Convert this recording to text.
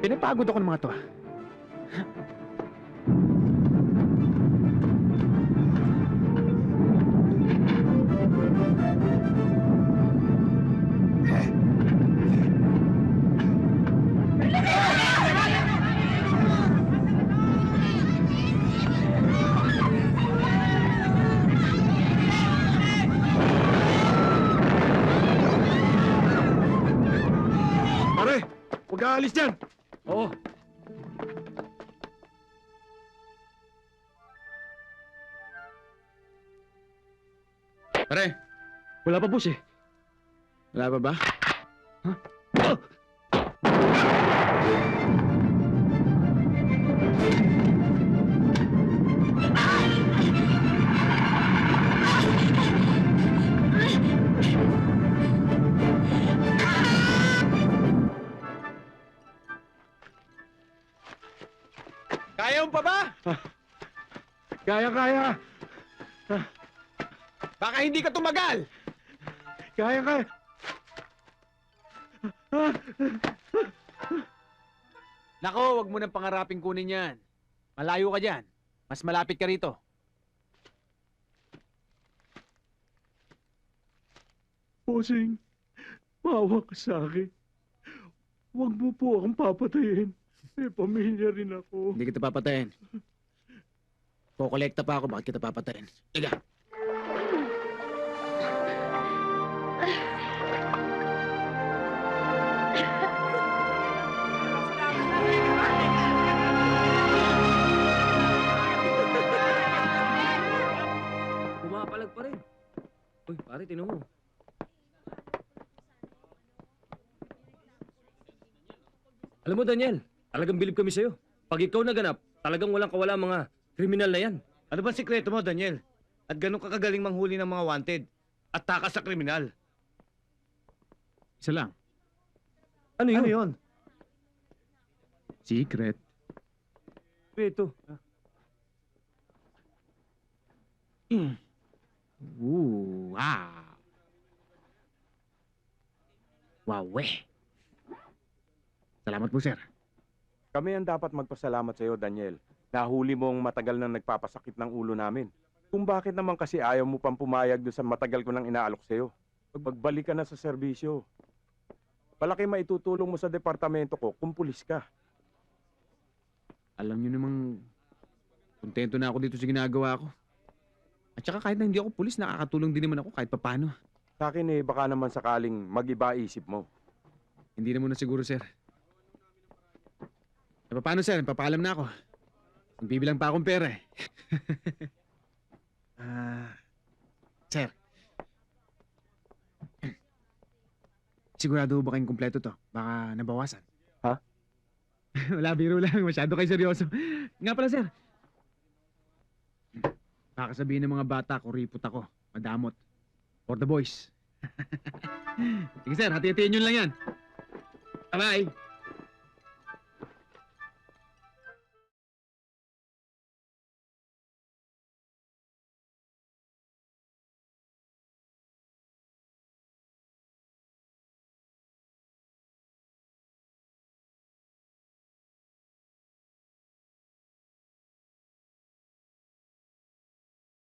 Pinapagod ako ng mga to. Pare, huwag ka alis dyan! Oo. Pare, Wala pa, boss eh. wala pa ba? Kaya mo pa ba? Kaya! Baka hindi ka tumagal! Kaya! Nako, wag mo nang pangaraping kunin yan. Malayo ka dyan. Mas malapit ka rito. Bossing, maawa ka sa akin. Huwag mo po akong papatayin. May pamilya rin ako. Hindi kita papatayin. Kukolekta pa ako, bakit kita papatayin? Iga! Pumapalag pa rin. Uy, pare, tinan mo. Alam mo, Daniel, talagang bilib kami sa'yo. Pag ikaw naganap, talagang walang-kawala mga kriminal na yan. Ano ba sikreto mo, Daniel? At ganun kakagaling manghuli ng mga wanted at takas sa kriminal? Isa lang. Ano yun? Ano yun? Secret. Ito. Wow! Wow, Salamat po, sir. Kami ang dapat magpasalamat sa iyo, Daniel. Nahuli mong matagal nang nagpapasakit ng ulo namin. Kung bakit naman kasi ayaw mo pang pumayag doon sa matagal ko nang inaalok sa iyo. Magbalik ka na sa serbisyo. Palaki maitutulong mo sa departamento ko kung pulis ka. Alam niyo namang kontento na ako dito sa ginagawa ko. At saka kahit na hindi ako pulis, nakakatulong din naman ako kahit papano. Sa akin baka naman sakaling mag-iba isip mo. Hindi na muna siguro, sir. E paano, sir? Papaalam na ako. Magbibilang pa akong pera eh. Sir. Sigurado ba kayong kumpleto to? Baka nabawasan. Ha? Wala, biro lang. Masyado kayo seryoso. Nga pala, sir. Baka sabihin ng mga bata, kuripot ako. Madamot. For the boys. Sige, sir. Hati-hatiin nyo lang yan. Bye-bye.